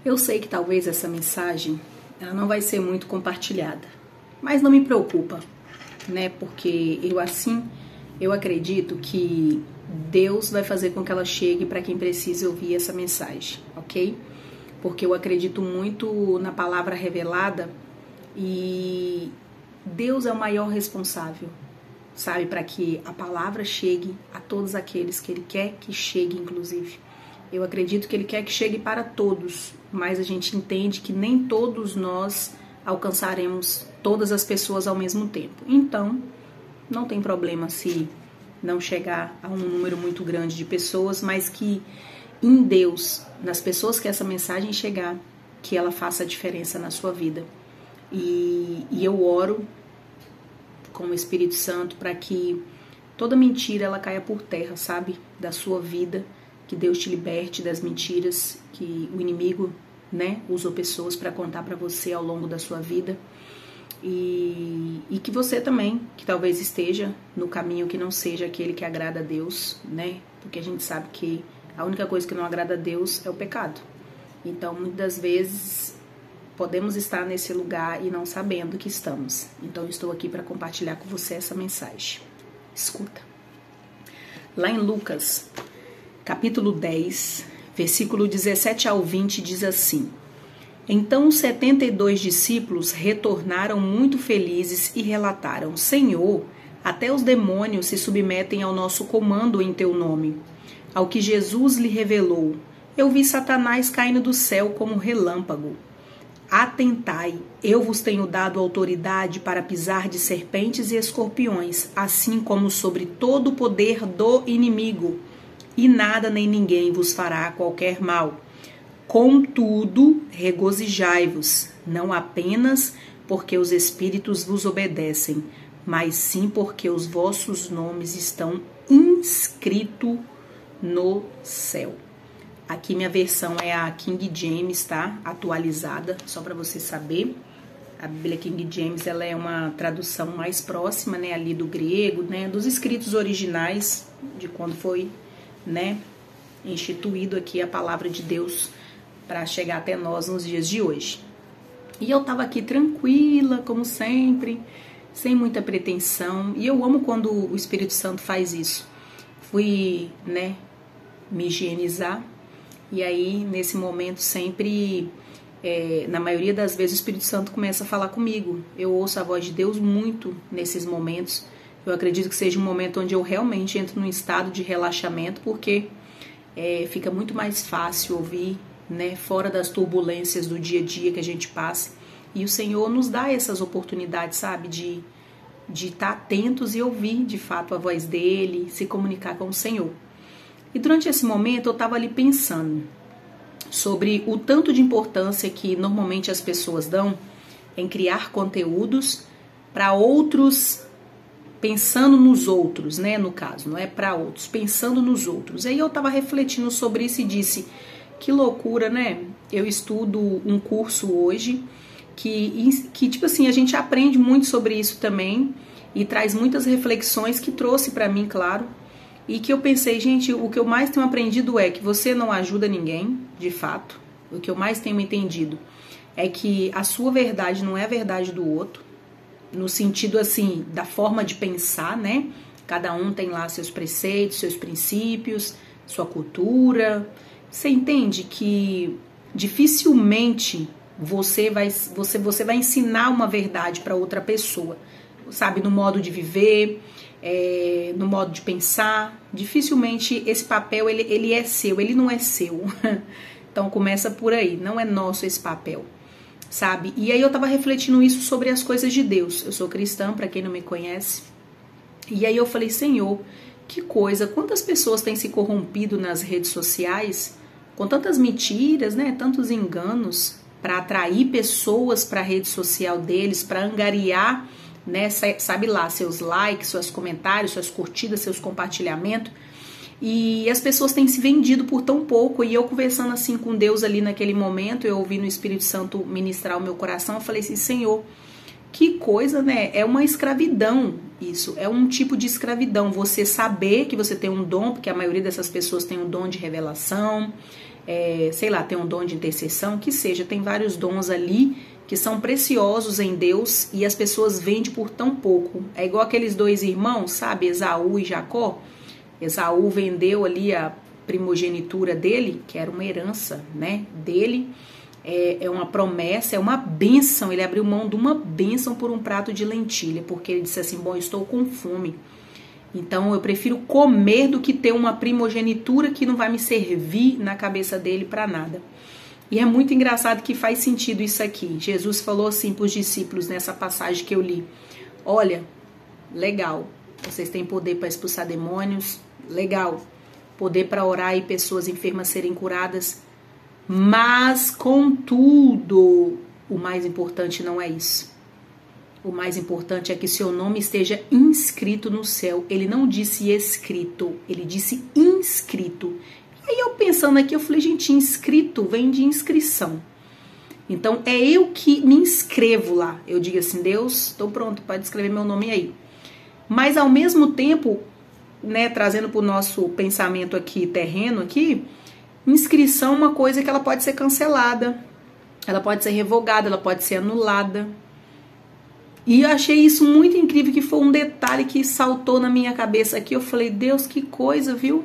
Eu sei que talvez essa mensagem ela não vai ser muito compartilhada, mas não me preocupa, né? Porque eu acredito que Deus vai fazer com que ela chegue para quem precisa ouvir essa mensagem, ok? Porque eu acredito muito na palavra revelada e Deus é o maior responsável, sabe? Para que a palavra chegue a todos aqueles que Ele quer que chegue, inclusive. Eu acredito que Ele quer que chegue para todos, mas a gente entende que nem todos nós alcançaremos todas as pessoas ao mesmo tempo. Então, não tem problema se não chegar a um número muito grande de pessoas, mas que em Deus, nas pessoas que essa mensagem chegar, que ela faça a diferença na sua vida. E eu oro com o Espírito Santo para que toda mentira ela caia por terra, sabe? Da sua vida, que Deus te liberte das mentiras que o inimigo, né, usou pessoas para contar para você ao longo da sua vida. E que você também, que talvez esteja no caminho que não seja aquele que agrada a Deus, né? Porque a gente sabe que a única coisa que não agrada a Deus é o pecado. Então, muitas vezes, podemos estar nesse lugar e não sabendo que estamos. Então, eu estou aqui para compartilhar com você essa mensagem. Escuta. Lá em Lucas, capítulo 10, versículo 17 ao 20, diz assim: Então os 72 discípulos retornaram muito felizes e relataram: Senhor, até os demônios se submetem ao nosso comando em teu nome. Ao que Jesus lhe revelou: Eu vi Satanás caindo do céu como relâmpago. Atentai, eu vos tenho dado autoridade para pisar de serpentes e escorpiões, assim como sobre todo o poder do inimigo, e nada nem ninguém vos fará qualquer mal. Contudo, regozijai-vos, não apenas porque os espíritos vos obedecem, mas sim porque os vossos nomes estão inscritos no céu. Aqui minha versão é a King James, tá? Atualizada, só para você saber. A Bíblia King James, ela é uma tradução mais próxima, né, ali do grego, né, dos escritos originais, de quando foi, né, instituído aqui a palavra de Deus para chegar até nós nos dias de hoje. E eu tava aqui tranquila, como sempre, sem muita pretensão, e eu amo quando o Espírito Santo faz isso. Fui, né, me higienizar, e aí nesse momento sempre, na maioria das vezes o Espírito Santo começa a falar comigo. Eu ouço a voz de Deus muito nesses momentos. Eu acredito que seja um momento onde eu realmente entro num estado de relaxamento, porque fica muito mais fácil ouvir, né, fora das turbulências do dia a dia que a gente passa. E o Senhor nos dá essas oportunidades, sabe, de estar atentos e ouvir de fato a voz dele, se comunicar com o Senhor. E durante esse momento eu estava ali pensando sobre o tanto de importância que normalmente as pessoas dão em criar conteúdos para outros, pensando nos outros, né, no caso, não é para outros, pensando nos outros. Aí eu estava refletindo sobre isso e disse: que loucura, né? Eu estudo um curso hoje que tipo assim, a gente aprende muito sobre isso também e traz muitas reflexões que trouxe para mim, claro, e que eu pensei, gente, o que eu mais tenho aprendido é que você não ajuda ninguém, de fato. O que eu mais tenho entendido é que a sua verdade não é a verdade do outro, no sentido assim, da forma de pensar, né? Cada um tem lá seus preceitos, seus princípios, sua cultura. Você entende que dificilmente você vai ensinar uma verdade para outra pessoa, sabe? No modo de viver, no modo de pensar. Dificilmente esse papel ele é seu, ele não é seu. Então começa por aí, não é nosso esse papel, sabe? E aí eu tava refletindo isso sobre as coisas de Deus. Eu sou cristã, para quem não me conhece. E aí eu falei: Senhor, que coisa, quantas pessoas têm se corrompido nas redes sociais com tantas mentiras, né, tantos enganos, para atrair pessoas para a rede social deles, para angariar, né, sabe lá, seus likes, seus comentários, suas curtidas, seus compartilhamentos. E as pessoas têm se vendido por tão pouco. E eu conversando assim com Deus ali naquele momento, eu ouvi no Espírito Santo ministrar o meu coração, eu falei assim: Senhor, que coisa, né? É uma escravidão isso, é um tipo de escravidão. Você saber que você tem um dom, porque a maioria dessas pessoas tem um dom de revelação, sei lá, tem um dom de intercessão, que seja, tem vários dons ali que são preciosos em Deus e as pessoas vendem por tão pouco. É igual aqueles dois irmãos, sabe, Esaú e Jacó. Esaú vendeu ali a primogenitura dele, que era uma herança, né, dele, é uma promessa, é uma bênção. Ele abriu mão de uma bênção por um prato de lentilha, porque ele disse assim, bom, eu estou com fome, então eu prefiro comer do que ter uma primogenitura que não vai me servir na cabeça dele para nada. E é muito engraçado que faz sentido isso aqui. Jesus falou assim para os discípulos nessa passagem que eu li, olha, legal, vocês têm poder para expulsar demônios, legal, poder para orar e pessoas enfermas serem curadas, mas, contudo, o mais importante não é isso. O mais importante é que seu nome esteja inscrito no céu. Ele não disse escrito, ele disse inscrito. E aí eu pensando aqui, eu falei, gente, inscrito vem de inscrição. Então, é eu que me inscrevo lá. Eu digo assim, Deus, estou pronto, pode escrever meu nome aí. Mas, ao mesmo tempo, né, trazendo para o nosso pensamento aqui, terreno aqui, inscrição é uma coisa que ela pode ser cancelada, ela pode ser revogada, ela pode ser anulada. E eu achei isso muito incrível, que foi um detalhe que saltou na minha cabeça aqui. Eu falei, Deus, que coisa, viu?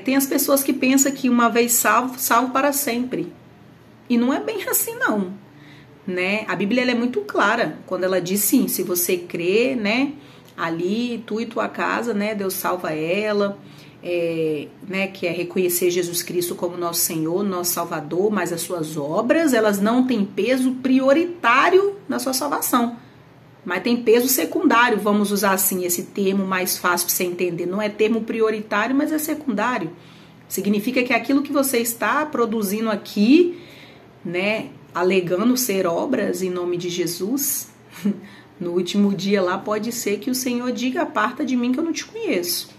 Tem as pessoas que pensam que uma vez salvo, salvo para sempre. E não é bem assim, não. Né? A Bíblia ela é muito clara quando ela diz sim, se você crê, né, ali, tu e tua casa, né, Deus salva ela, né, que é reconhecer Jesus Cristo como nosso Senhor, nosso Salvador, mas as suas obras, elas não têm peso prioritário na sua salvação, mas tem peso secundário, vamos usar assim esse termo mais fácil para você entender, não é termo prioritário, mas é secundário, significa que aquilo que você está produzindo aqui, né, alegando ser obras em nome de Jesus, no último dia lá pode ser que o Senhor diga, aparta de mim que eu não te conheço.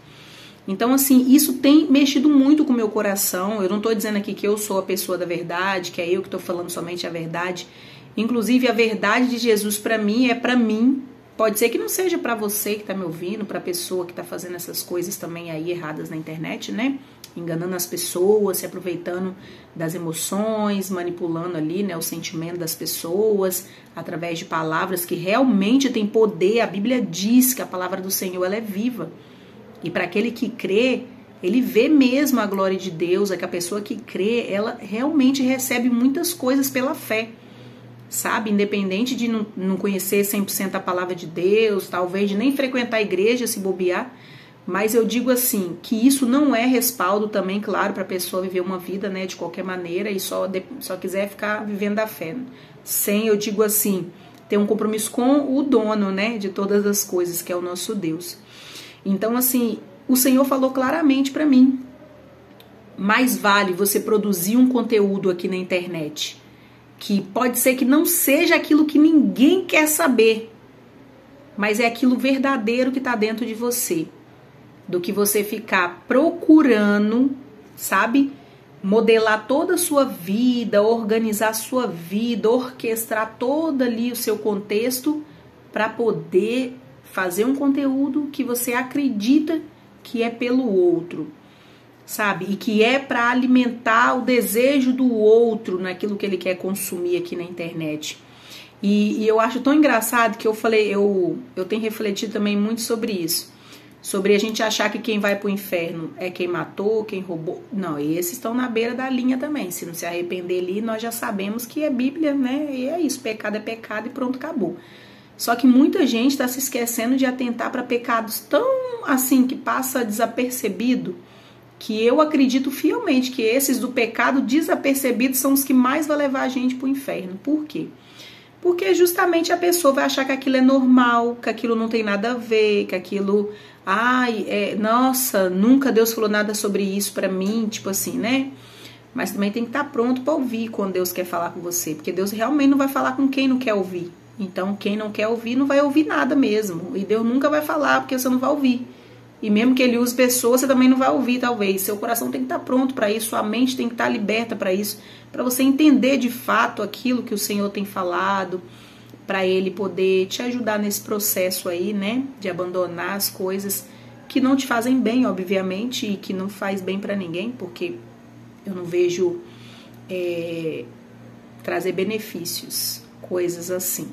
Então, assim, isso tem mexido muito com o meu coração. Eu não estou dizendo aqui que eu sou a pessoa da verdade, que é eu que estou falando somente a verdade. Inclusive, a verdade de Jesus para mim é para mim. Pode ser que não seja para você que está me ouvindo, para a pessoa que está fazendo essas coisas também aí erradas na internet, né? Enganando as pessoas, se aproveitando das emoções, manipulando ali, né, o sentimento das pessoas, através de palavras que realmente têm poder. A Bíblia diz que a palavra do Senhor ela é viva. E para aquele que crê, ele vê mesmo a glória de Deus, é que a pessoa que crê, ela realmente recebe muitas coisas pela fé, sabe? Independente de não conhecer 100% a palavra de Deus, talvez de nem frequentar a igreja se bobear, mas eu digo assim, que isso não é respaldo também, claro, para a pessoa viver uma vida, né, de qualquer maneira e só quiser ficar vivendo da fé. Sem, eu digo assim, ter um compromisso com o dono, né, de todas as coisas, que é o nosso Deus. Então, assim, o Senhor falou claramente para mim, mais vale você produzir um conteúdo aqui na internet, que pode ser que não seja aquilo que ninguém quer saber, mas é aquilo verdadeiro que está dentro de você, do que você ficar procurando, sabe, modelar toda a sua vida, organizar a sua vida, orquestrar todo ali o seu contexto para poder fazer um conteúdo que você acredita que é pelo outro, sabe? E que é para alimentar o desejo do outro naquilo que ele quer consumir aqui na internet. E eu acho tão engraçado que eu falei, eu tenho refletido também muito sobre isso. Sobre a gente achar que quem vai pro inferno é quem matou, quem roubou. Não, esses estão na beira da linha também. Se não se arrepender ali, nós já sabemos que é Bíblia, né? E é isso, pecado é pecado e pronto, acabou. Só que muita gente está se esquecendo de atentar para pecados tão assim que passa desapercebido, que eu acredito fielmente que esses do pecado desapercebido são os que mais vai levar a gente para o inferno. Por quê? Porque justamente a pessoa vai achar que aquilo é normal, que aquilo não tem nada a ver, que aquilo... nossa, nunca Deus falou nada sobre isso para mim, tipo assim, né? Mas também tem que estar pronto para ouvir quando Deus quer falar com você, porque Deus realmente não vai falar com quem não quer ouvir. Então, quem não quer ouvir, não vai ouvir nada mesmo. E Deus nunca vai falar, porque você não vai ouvir. E mesmo que Ele use pessoas, você também não vai ouvir, talvez. Seu coração tem que estar pronto para isso, sua mente tem que estar liberta para isso, para você entender de fato aquilo que o Senhor tem falado, para Ele poder te ajudar nesse processo aí, né? De abandonar as coisas que não te fazem bem, obviamente, e que não faz bem para ninguém, porque Eu não vejo trazer benefícios, coisas assim.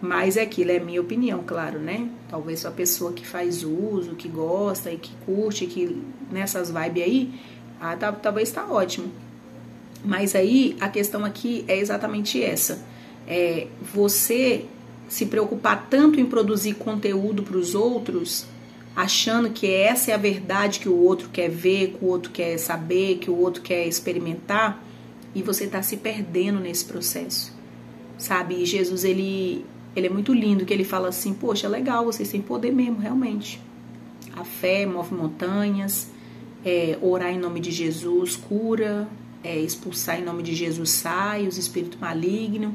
Mas é aquilo, é minha opinião, claro, né? Talvez a pessoa que faz uso, que gosta e que curte, que nessas vibes aí, talvez tá ótimo. Mas aí a questão aqui é exatamente essa. Você se preocupar tanto em produzir conteúdo para os outros, achando que essa é a verdade que o outro quer ver, que o outro quer saber, que o outro quer experimentar, e você tá se perdendo nesse processo, sabe? E Jesus, ele é muito lindo, que ele fala assim, poxa, legal, vocês têm poder mesmo, realmente. A fé move montanhas, orar em nome de Jesus cura, expulsar em nome de Jesus sai, os espíritos malignos,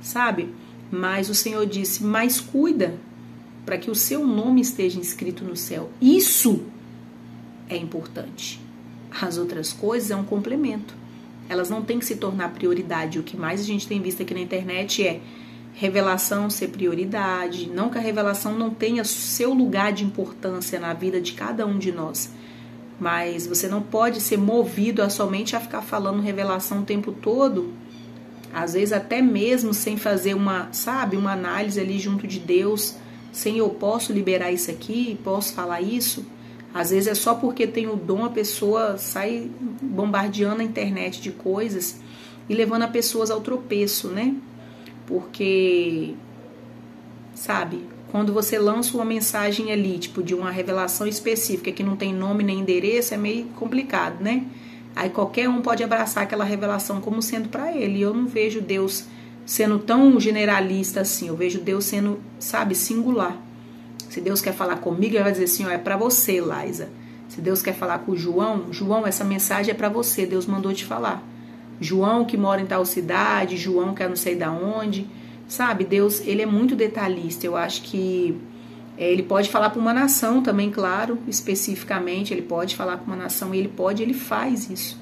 sabe? Mas o Senhor disse, mas cuida para que o seu nome esteja inscrito no céu. Isso é importante. As outras coisas é um complemento. Elas não têm que se tornar prioridade. O que mais a gente tem visto aqui na internet é revelação ser prioridade. Não que a revelação não tenha seu lugar de importância na vida de cada um de nós. Mas você não pode ser movido somente a ficar falando revelação o tempo todo. Às vezes até mesmo sem fazer uma análise ali junto de Deus. Sem eu posso liberar isso aqui, posso falar isso. Às vezes é só porque tem o dom, a pessoa sai bombardeando a internet de coisas e levando as pessoas ao tropeço, né? Porque, sabe, quando você lança uma mensagem ali, tipo, de uma revelação específica que não tem nome nem endereço, é meio complicado, né? Aí qualquer um pode abraçar aquela revelação como sendo para ele. E eu não vejo Deus sendo tão generalista assim. Eu vejo Deus sendo, sabe, singular. Se Deus quer falar comigo, ele vai dizer assim, ó, é para você, Laísa. Se Deus quer falar com o João, essa mensagem é para você, Deus mandou te falar. João que mora em tal cidade, João que é não sei da onde, sabe? Deus, ele é muito detalhista. Eu acho que ele pode falar para uma nação também, claro, especificamente, ele pode falar para uma nação e ele faz isso.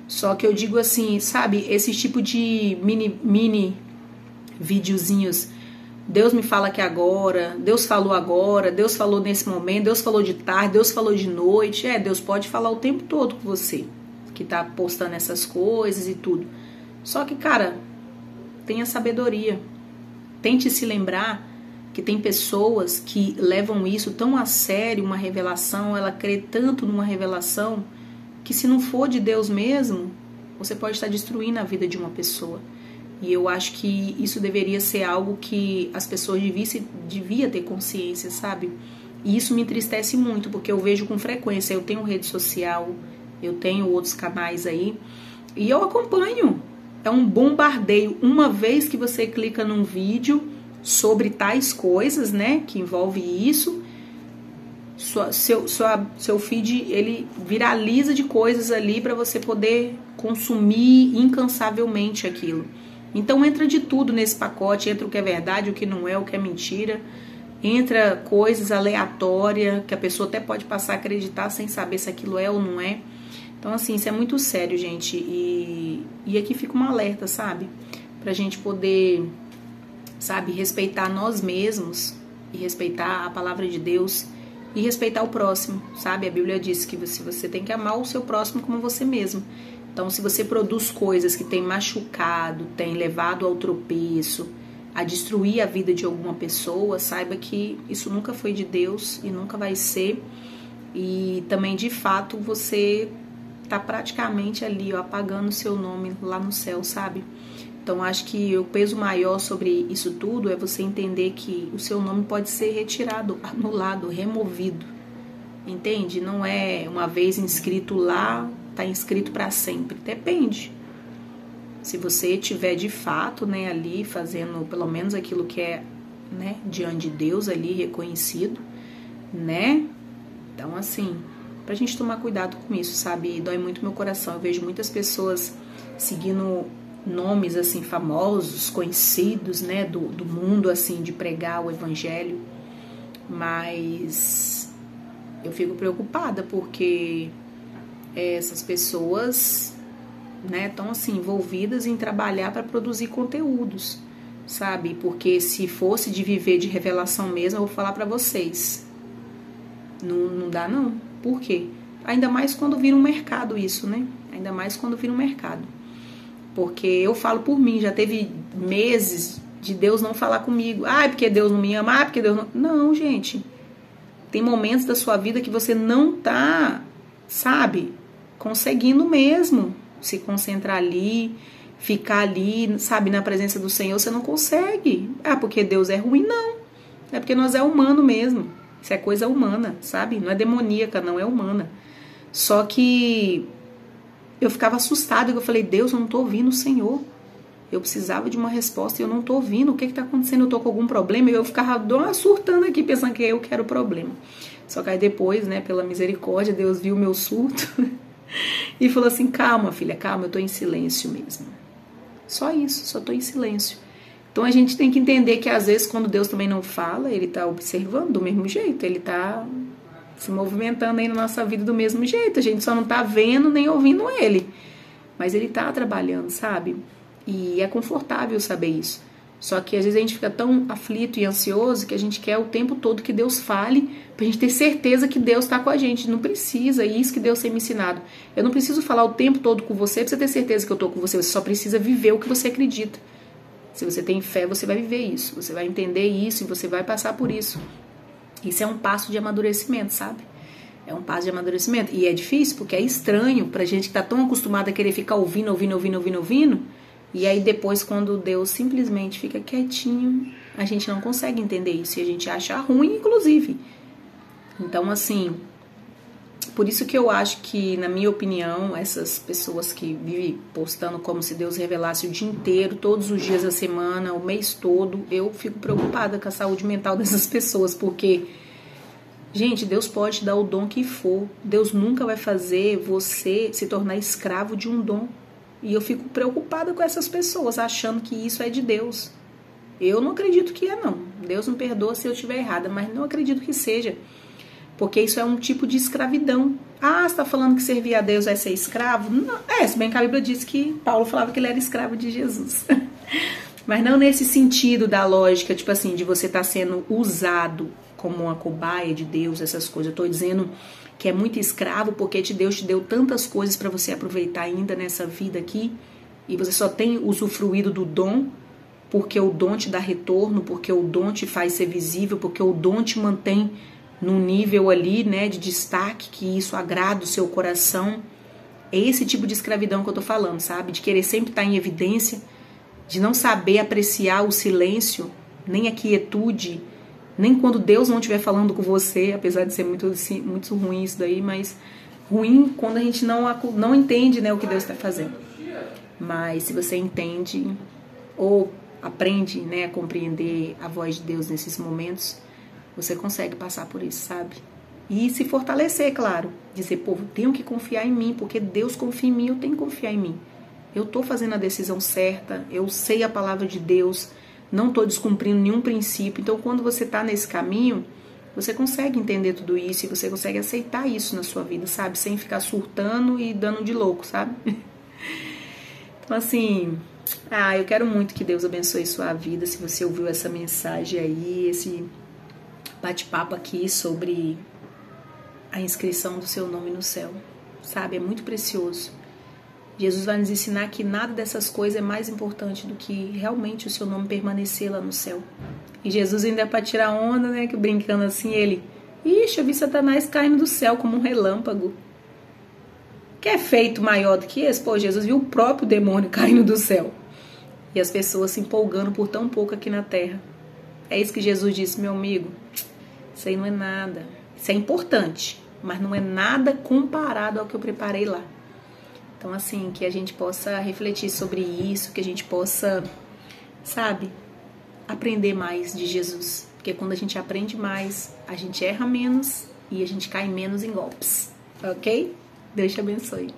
Só que eu digo assim, sabe, esse tipo de mini videozinhos, Deus me fala aqui agora, Deus falou nesse momento, Deus falou de tarde, Deus falou de noite. Deus pode falar o tempo todo com você, que tá postando essas coisas e tudo. Só que, cara, tenha sabedoria. Tente se lembrar que tem pessoas que levam isso tão a sério, uma revelação, ela crê tanto numa revelação, que se não for de Deus mesmo, você pode estar destruindo a vida de uma pessoa. E eu acho que isso deveria ser algo que as pessoas devia ter consciência, sabe? E isso me entristece muito, porque eu vejo com frequência. Eu tenho rede social, eu tenho outros canais aí, e eu acompanho. É um bombardeio. Uma vez que você clica num vídeo sobre tais coisas, né, que envolve isso, seu feed, ele viraliza de coisas ali para você poder consumir incansavelmente aquilo. Então entra de tudo nesse pacote, entra o que é verdade, o que não é, o que é mentira, entra coisas aleatórias que a pessoa até pode passar a acreditar sem saber se aquilo é ou não é. Então assim, isso é muito sério, gente, e aqui fica um alerta, sabe? Pra gente poder, sabe, respeitar nós mesmos e respeitar a palavra de Deus e respeitar o próximo, sabe? A Bíblia diz que você tem que amar o seu próximo como você mesmo. Então, se você produz coisas que tem machucado, tem levado ao tropeço, a destruir a vida de alguma pessoa, saiba que isso nunca foi de Deus e nunca vai ser. E também, de fato, você tá praticamente ali, ó, apagando o seu nome lá no céu, sabe? Então, acho que o peso maior sobre isso tudo é você entender que o seu nome pode ser retirado, anulado, removido. Entende? Não é uma vez inscrito lá, tá inscrito para sempre. Depende. Se você tiver de fato, né, ali fazendo pelo menos aquilo que é, né, diante de Deus ali reconhecido, né? Então, assim, pra gente tomar cuidado com isso, sabe? Dói muito meu coração. Eu vejo muitas pessoas seguindo nomes, assim, famosos, conhecidos, né, do mundo, assim, de pregar o evangelho. Mas eu fico preocupada porque essas pessoas, né, estão assim envolvidas em trabalhar para produzir conteúdos, sabe? Porque se fosse de viver de revelação mesmo, eu vou falar para vocês, não dá não. Por quê? Ainda mais quando vira um mercado isso, né? ainda mais quando vira no mercado. Porque eu falo por mim, já teve meses de Deus não falar comigo. Ah, é porque Deus não me ama, ah, porque Deus não... Não, gente. Tem momentos da sua vida que você não tá, sabe, conseguindo mesmo se concentrar ali, ficar ali, sabe, na presença do Senhor, você não consegue. Ah, porque Deus é ruim? Não. É porque nós é humano mesmo. Isso é coisa humana, sabe? Não é demoníaca, não, é humana. Só que eu ficava assustada, eu falei, Deus, eu não tô ouvindo o Senhor. Eu precisava de uma resposta e eu não tô ouvindo. O que tá acontecendo? Eu tô com algum problema? E eu ficava surtando aqui, pensando que eu quero o problema. Só que aí depois, né, pela misericórdia, Deus viu o meu surto e falou assim, calma, filha, calma, eu tô em silêncio mesmo. Só isso, só tô em silêncio. Então a gente tem que entender que às vezes quando Deus também não fala, Ele tá observando do mesmo jeito, Ele tá se movimentando aí na nossa vida do mesmo jeito. A gente só não tá vendo nem ouvindo Ele. Mas Ele tá trabalhando, sabe? E é confortável saber isso. Só que às vezes a gente fica tão aflito e ansioso que a gente quer o tempo todo que Deus fale pra gente ter certeza que Deus tá com a gente. Não precisa, e isso que Deus tem me ensinado. Eu não preciso falar o tempo todo com você pra você ter certeza que eu tô com você. Você só precisa viver o que você acredita. Se você tem fé, você vai viver isso. Você vai entender isso e você vai passar por isso. Isso é um passo de amadurecimento, sabe? É um passo de amadurecimento. E é difícil porque é estranho pra gente que tá tão acostumado a querer ficar ouvindo. E aí depois, quando Deus simplesmente fica quietinho, a gente não consegue entender isso. E a gente acha ruim, inclusive. Então, assim, por isso que eu acho que, na minha opinião, essas pessoas que vivem postando como se Deus revelasse o dia inteiro, todos os dias da semana, o mês todo, eu fico preocupada com a saúde mental dessas pessoas, porque, gente, Deus pode dar o dom que for. Deus nunca vai fazer você se tornar escravo de um dom. E eu fico preocupada com essas pessoas, achando que isso é de Deus. Eu não acredito que é, não. Deus me perdoa se eu estiver errada, mas não acredito que seja. Porque isso é um tipo de escravidão. Ah, você está falando que servir a Deus é ser escravo? Não. Se bem que a Bíblia diz que Paulo falava que ele era escravo de Jesus. Mas não nesse sentido da lógica, tipo assim, de você estar sendo usado como uma cobaia de Deus, essas coisas. Eu estou dizendo que é muito escravo porque Deus te deu tantas coisas para você aproveitar ainda nessa vida aqui, e você só tem usufruído do dom porque o dom te dá retorno, porque o dom te faz ser visível, porque o dom te mantém num nível ali, né, de destaque, que isso agrada o seu coração. É esse tipo de escravidão que eu tô falando, sabe? De querer sempre estar em evidência, de não saber apreciar o silêncio, nem a quietude, nem quando Deus não estiver falando com você, apesar de ser muito ruim isso daí, mas ruim quando a gente não entende, né, o que Deus está fazendo. Mas se você entende ou aprende, né, a compreender a voz de Deus nesses momentos, você consegue passar por isso, sabe? E se fortalecer, claro. Dizer, povo, tenho que confiar em mim, porque Deus confia em mim, eu tenho que confiar em mim. Eu estou fazendo a decisão certa, eu sei a palavra de Deus, não estou descumprindo nenhum princípio. Então, quando você está nesse caminho, você consegue entender tudo isso e você consegue aceitar isso na sua vida, sabe? Sem ficar surtando e dando de louco, sabe? Então, assim, eu quero muito que Deus abençoe sua vida. Se você ouviu essa mensagem aí, esse bate-papo aqui sobre a inscrição do seu nome no céu, sabe? É muito precioso. Jesus vai nos ensinar que nada dessas coisas é mais importante do que realmente o seu nome permanecer lá no céu. E Jesus ainda é para tirar onda, né? Que brincando assim, ele... Ixi, eu vi Satanás caindo do céu como um relâmpago. Que é feito maior do que esse? Pô, Jesus viu o próprio demônio caindo do céu. E as pessoas se empolgando por tão pouco aqui na terra. É isso que Jesus disse, meu amigo. Isso aí não é nada. Isso é importante, mas não é nada comparado ao que eu preparei lá. Então, assim, que a gente possa refletir sobre isso, que a gente possa, sabe, aprender mais de Jesus. Porque quando a gente aprende mais, a gente erra menos e a gente cai menos em golpes. Ok? Deus te abençoe.